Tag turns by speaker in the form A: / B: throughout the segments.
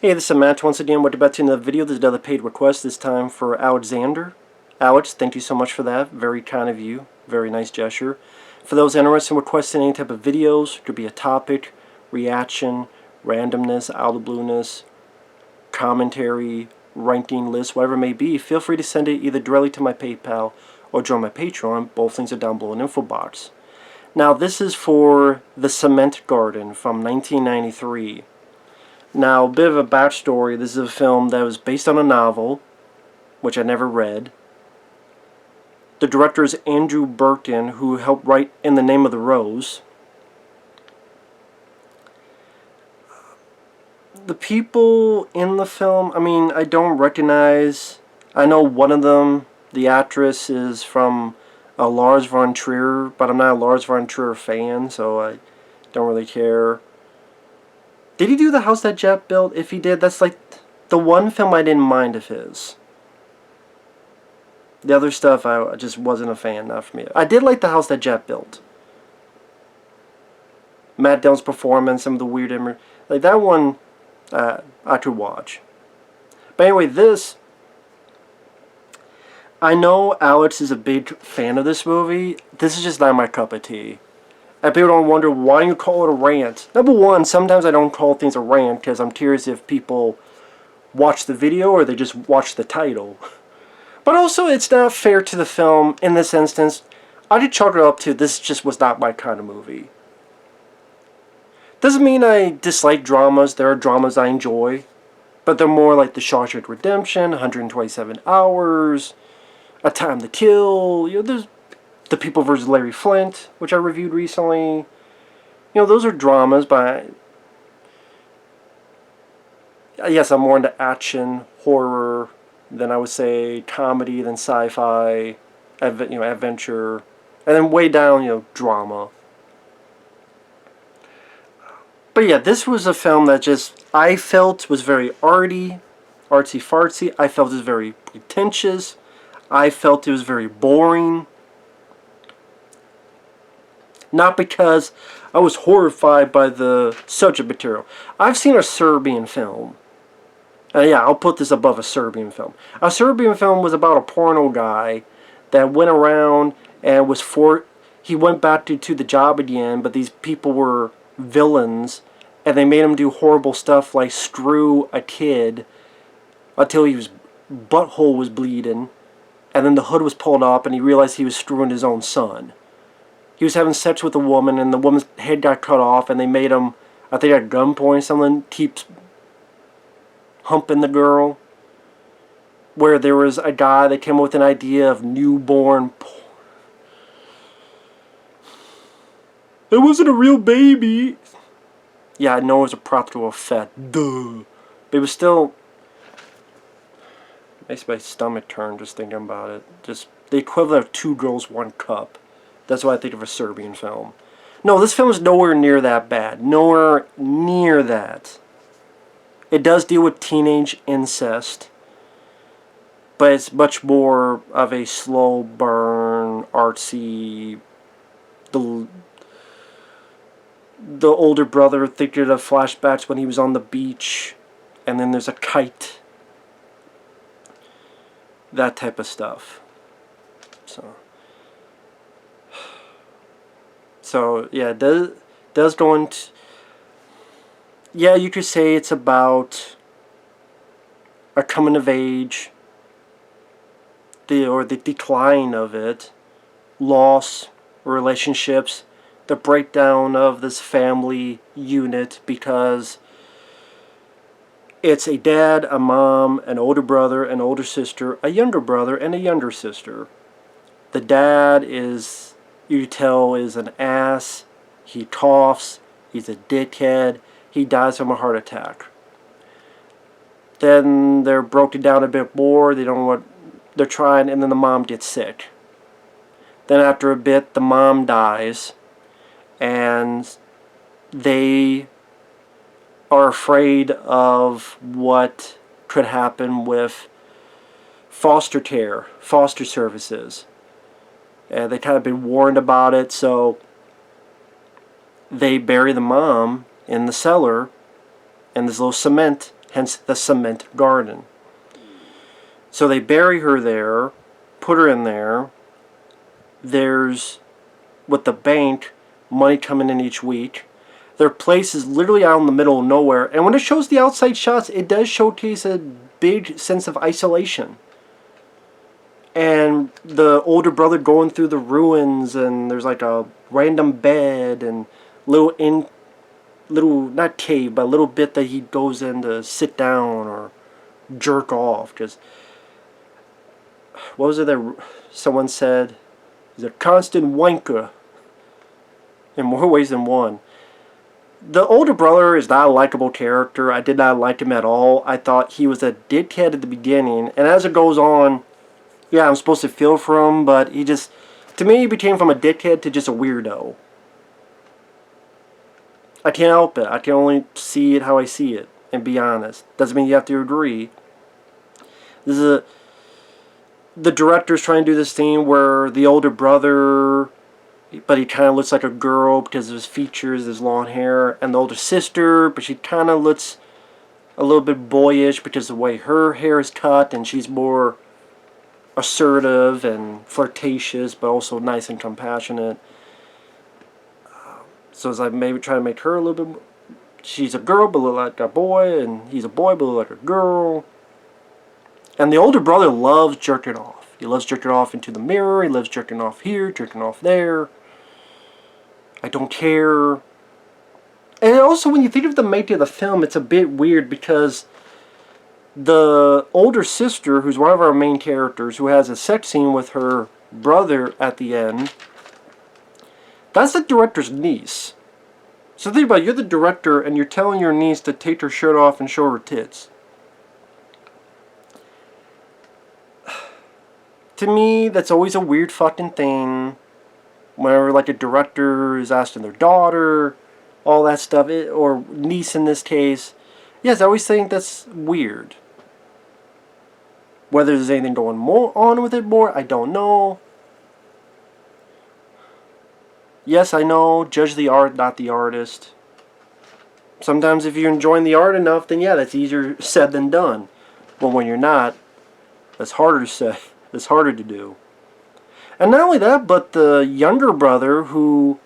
A: Hey, this is Matt once again. Welcome back to another video. This is another paid request, this time for Alexander. Alex, thank you so much for that. Very kind of you. Very nice gesture. For those interested in requesting any type of videos, it could be a topic, reaction, randomness, out of the blueness, commentary, ranking list, whatever it may be, feel free to send it either directly to my PayPal or join my Patreon. Both links are down below in the info box. Now, this is for The Cement Garden from 1993. Now, a bit of a backstory. This is a film that was based on a novel, which I never read. The director is Andrew Birkin, who helped write In the Name of the Rose. The people in the film, I don't recognize. I know one of them, the actress, is from Lars von Trier, but I'm not a Lars von Trier fan, so I don't really care. Did he do The House That Jack Built? If he did, that's like the one film I didn't mind of his. The other stuff I just wasn't a fan, not for me. I did like The House That Jack Built. Matt Dillon's performance, some of the weird like that one I could watch. But anyway, this, I know Alex is a big fan of this movie. This is just not my cup of tea. And people don't wonder, why do you call it a rant? Number one, sometimes I don't call things a rant because I'm curious if people watch the video or they just watch the title. But also, it's not fair to the film in this instance. I could chalk it up to this just was not my kind of movie. Doesn't mean I dislike dramas. There are dramas I enjoy. But they're more like The Shawshank Redemption, 127 Hours, A Time to Kill. There's The People vs. Larry Flint, which I reviewed recently. Those are dramas, but yes, I'm more into action, horror, than I would say comedy, then sci-fi, adventure, and then way down, drama. But yeah, this was a film that I felt was very artsy-fartsy. I felt it was very pretentious. I felt it was very boring. Not because I was horrified by the subject material. I've seen a Serbian film. Yeah, I'll put this above a Serbian film. A Serbian film was about a porno guy that went around and he went back to the job again, but these people were villains, and they made him do horrible stuff like screw a kid until his butthole was bleeding, and then the hood was pulled up and he realized he was screwing his own son. He was having sex with a woman, and the woman's head got cut off, and they made him, I think at gunpoint or something, keeps humping the girl. Where there was a guy that came up with an idea of newborn porn. It wasn't a real baby. Yeah, I know it was a practical effect. Duh. But it was still, makes my stomach turn just thinking about it. Just the equivalent of Two Girls, One Cup. That's why I think of a Serbian film. No, this film is nowhere near that bad. Nowhere near that. It does deal with teenage incest, but it's much more of a slow burn, artsy. The older brother thinking of flashbacks when he was on the beach, and then there's a kite. That type of stuff. So yeah, it does go into. Yeah, you could say it's about a coming of age, or the decline of it, loss, relationships, the breakdown of this family unit, because it's a dad, a mom, an older brother, an older sister, a younger brother, and a younger sister. The dad is, you tell, is an ass. He coughs. He's a dickhead. He dies from a heart attack. Then they're broken down a bit more. They don't know what they're trying, and then the mom gets sick. Then after a bit, the mom dies, and they are afraid of what could happen with foster care, foster services. And they kind of been warned about it, so they bury the mom in the cellar, and this little cement hence the cement garden. So they bury her there, put her in there. There's, with the bank, money coming in each week. Their place is literally out in the middle of nowhere. And when it shows the outside shots, it does showcase a big sense of isolation. And the older brother going through the ruins, and there's like a random bed and little, not cave, but a little bit that he goes in to sit down or jerk off. Because, what was it that someone said? He's a constant wanker. In more ways than one. The older brother is not a likable character. I did not like him at all. I thought he was a dickhead at the beginning. And as it goes on, yeah, I'm supposed to feel for him, but he just, to me, he became from a dickhead to just a weirdo. I can't help it. I can only see it how I see it, and be honest. Doesn't mean you have to agree. The director's trying to do this thing where the older brother, but he kind of looks like a girl because of his features, his long hair, and the older sister, but she kind of looks a little bit boyish because of the way her hair is cut, and she's more assertive and flirtatious, but also nice and compassionate. So it's like maybe trying to make her a little bit, she's a girl but look like a boy, and he's a boy but look like a girl. And the older brother loves jerking off. He loves jerking off into the mirror, he loves jerking off here, jerking off there. I don't care. And also, when you think of the making of the film, it's a bit weird because the older sister, who's one of our main characters, who has a sex scene with her brother at the end, that's the director's niece. So think about it, you're the director and you're telling your niece to take her shirt off and show her tits. To me, that's always a weird fucking thing. Whenever like a director is asking their daughter, all that stuff, or niece in this case. Yes, I always think that's weird. Whether there's anything going on with it more, I don't know. Yes, I know, judge the art, not the artist. Sometimes if you're enjoying the art enough, then yeah, that's easier said than done. But when you're not, that's harder to say. It's harder to do. And not only that, but the younger brother, who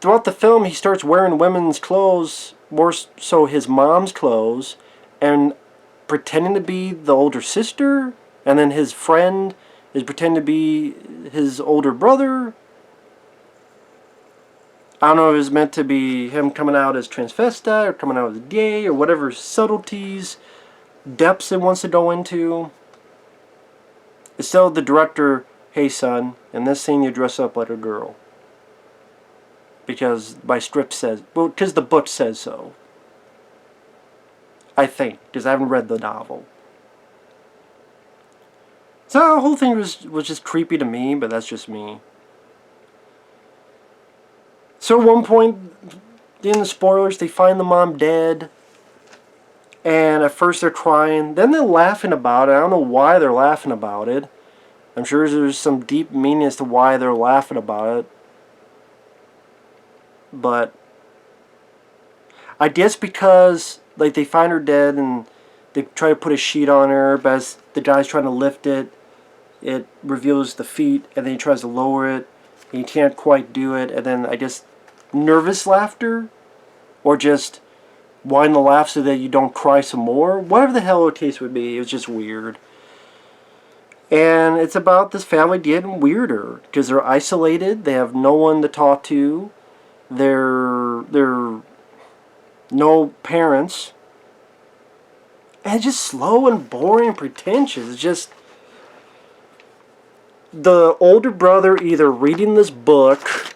A: throughout the film he starts wearing women's clothes, more so his mom's clothes, and pretending to be the older sister, and then his friend is pretending to be his older brother. I don't know if it's meant to be him coming out as transvestite or coming out as gay or whatever subtleties, depths it wants to go into. It's still the director, hey son, in this scene you dress up like a girl. Because my script says, well, because the book says so. I think, because I haven't read the novel. So the whole thing was just creepy to me, but that's just me. So at one point, in the spoilers, they find the mom dead. And at first they're crying, then they're laughing about it. I don't know why they're laughing about it. I'm sure there's some deep meaning as to why they're laughing about it. But I guess because like they find her dead and they try to put a sheet on her, but as the guy's trying to lift it, it reveals the feet, and then he tries to lower it, and he can't quite do it, and then I guess nervous laughter, or just whine the laugh so that you don't cry some more. Whatever the hell the case would be, it was just weird. And it's about this family getting weirder because they're isolated. They have no one to talk to. They're no parents. And it's just slow and boring and pretentious. It's just the older brother either reading this book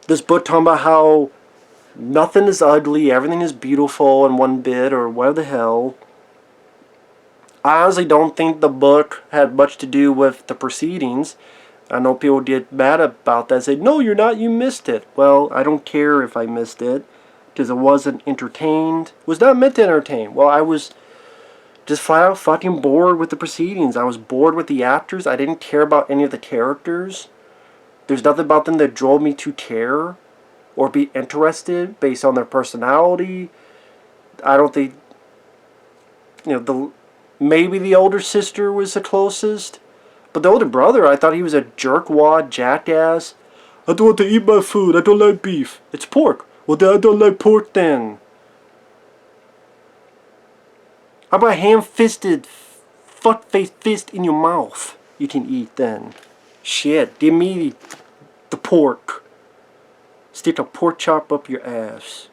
A: talking about how nothing is ugly, everything is beautiful in one bit, or whatever the hell. I honestly don't think the book had much to do with the proceedings. I know people get mad about that and say, no, you're not, you missed it. Well, I don't care if I missed it, because it wasn't entertained. It was not meant to entertain. Well, I was just flat out fucking bored with the proceedings. I was bored with the actors. I didn't care about any of the characters. There's nothing about them that drove me to care or be interested based on their personality. I don't think maybe the older sister was the closest. But the older brother, I thought he was a jerkwad, jackass. I don't want to eat my food. I don't like beef. It's pork. Well, then I don't like pork then. How about ham-fisted, fuck-faced fist in your mouth? You can eat then. Shit, give me the pork. Stick a pork chop up your ass.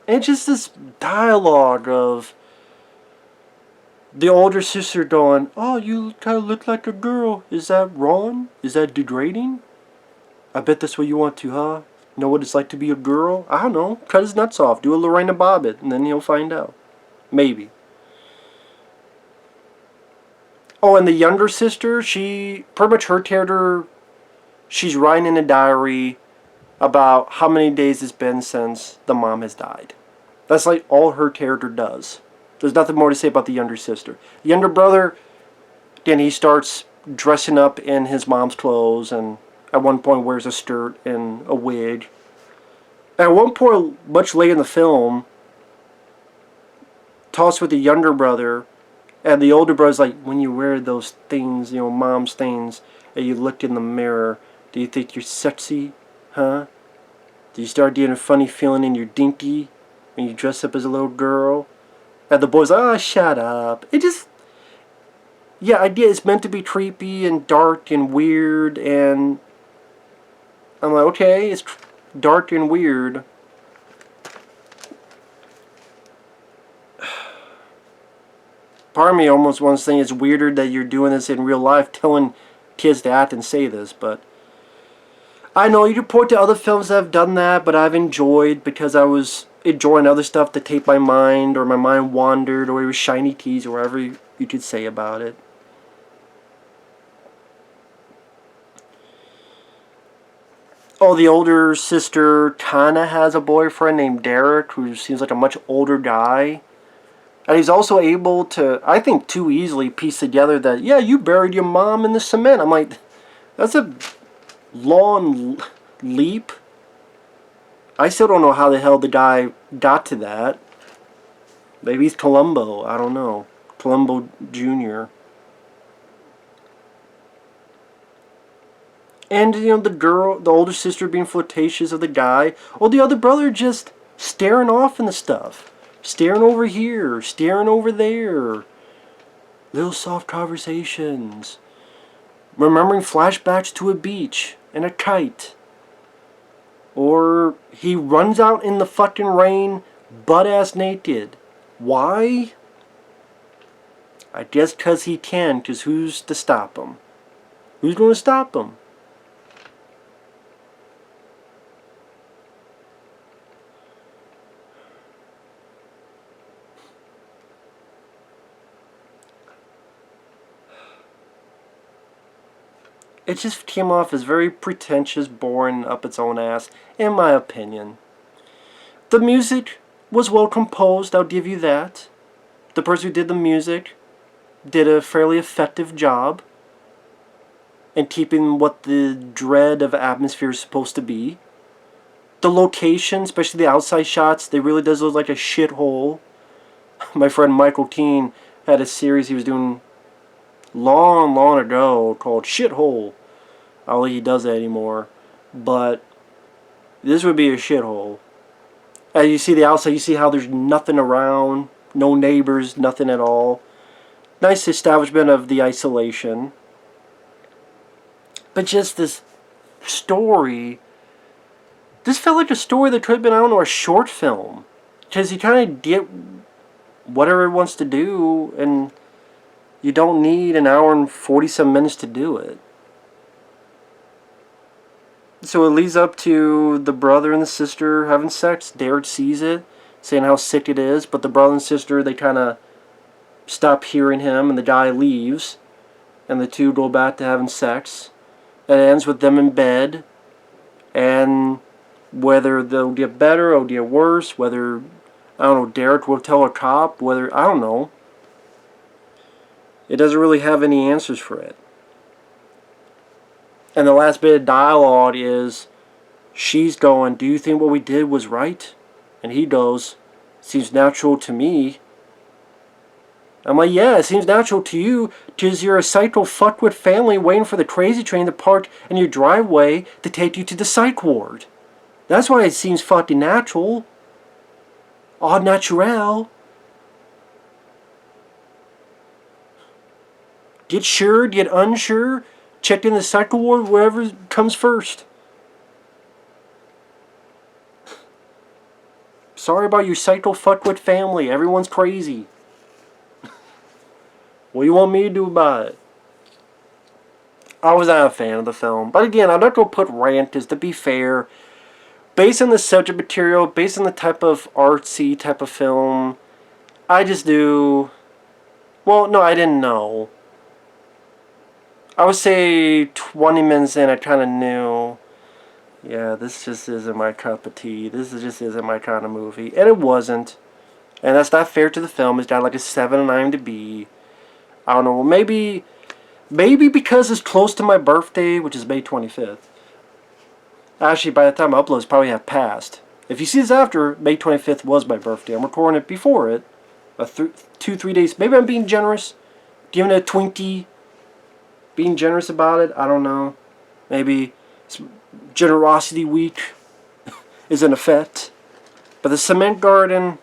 A: And just this dialogue of the older sister going, "Oh, you kind of look like a girl. Is that wrong? Is that degrading? I bet that's what you want to, huh? Know what it's like to be a girl? I don't know. Cut his nuts off. Do a Lorena Bobbitt, and then he'll find out. Maybe." Oh, and the younger sister, she, pretty much her character, she's writing in a diary about how many days it's been since the mom has died. That's like all her character does. There's nothing more to say about the younger sister. The younger brother, then he starts dressing up in his mom's clothes, and at one point wears a skirt and a wig. At one point, much later in the film, talks with the younger brother, and the older brother's like, when you wear those things, mom's things, and you look in the mirror, do you think you're sexy? Huh? Do you start getting a funny feeling in your dinky when you dress up as a little girl? And the boy's like, oh, shut up. It just, yeah, idea it's meant to be creepy and dark and weird, and I'm like, okay, it's dark and weird. Part of me almost wants to think it's weirder that you're doing this in real life, telling kids to act and say this, but I know you can point to other films that have done that, but I've enjoyed because I was enjoying other stuff to take my mind, or my mind wandered, or it was shiny teas, or whatever you could say about it. Oh, the older sister kinda has a boyfriend named Derek, who seems like a much older guy. And he's also able to, I think too easily, piece together that, yeah, you buried your mom in the cement. I'm like, that's a long leap. I still don't know how the hell the guy got to that. Maybe he's Columbo. I don't know. Columbo Jr. And, the girl, the older sister being flirtatious of the guy. Or the other brother just staring off into stuff. Staring over here. Staring over there. Little soft conversations. Remembering flashbacks to a beach and a kite. Or he runs out in the fucking rain, butt-ass naked. Why? I guess 'cause he can, 'cause who's to stop him? Who's going to stop him? It just came off as very pretentious, boring, up its own ass, in my opinion. The music was well composed, I'll give you that. The person who did the music did a fairly effective job in keeping what the dread of atmosphere is supposed to be. The location, especially the outside shots, they really does look like a shithole. My friend Michael Keane had a series he was doing long ago called Shithole. I don't think he does that anymore. But this would be a shithole. As you see the outside, you see how there's nothing around, no neighbors, nothing at all. Nice establishment of the isolation. But just this story, this felt like a story that could have been, I don't know, a short film. Because you kind of get whatever it wants to do, and you don't need an hour and 40-some minutes to do it. So it leads up to the brother and the sister having sex. Derek sees it, saying how sick it is, but the brother and sister, they kind of stop hearing him, and the guy leaves, and the two go back to having sex. And it ends with them in bed, and whether they'll get better or get worse, whether, I don't know, Derek will tell a cop, whether, I don't know. It doesn't really have any answers for it. And the last bit of dialogue is she's going, do you think what we did was right? And he goes, seems natural to me. I'm like, yeah, it seems natural to you because you're a psycho fuckwit family waiting for the crazy train to park in your driveway to take you to the psych ward. That's why it seems fucking natural. Au naturel. Get sure, get unsure, check in the psych ward, wherever comes first. Sorry about your psycho fuckwit family. Everyone's crazy. What do you want me to do about it? I was not a fan of the film. But again, I'm not going to put rant, because to be fair, based on the subject material, based on the type of artsy type of film, I just do... Well, no, I didn't know. I would say 20 minutes in, I kind of knew, yeah, this just isn't my cup of tea. This just isn't my kind of movie. And it wasn't. And that's not fair to the film. It's got like a 7 and 9 to be. I don't know, maybe because it's close to my birthday, which is May 25th. Actually, by the time I upload, it's probably have passed. If you see this after, May 25th was my birthday. I'm recording it before it. 2-3 days. Maybe I'm being generous. Giving it a Twinkie. Being generous about it. I don't know. Maybe Generosity Week is in effect. But the Cement Garden...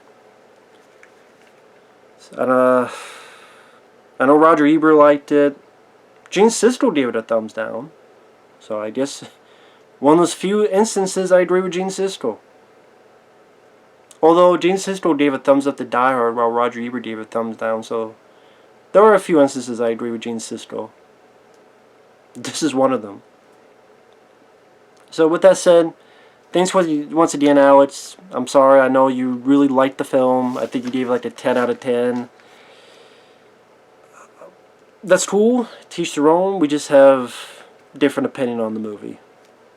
A: I know Roger Ebert liked it. Gene Siskel gave it a thumbs down. So I guess one of those few instances I agree with Gene Siskel. Although Gene Siskel gave a thumbs up to Die Hard while Roger Ebert gave a thumbs down. So there are a few instances I agree with Gene Siskel. This is one of them. So with that said, thanks once again, Alex. I'm sorry, I know you really liked the film. I think you gave it like a 10 out of 10. That's cool. Teach their own. We just have a different opinion on the movie.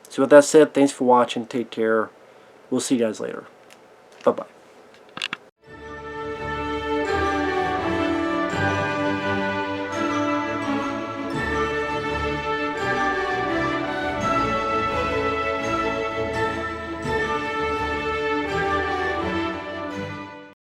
A: So with that said, thanks for watching. Take care. We'll see you guys later. Bye-bye.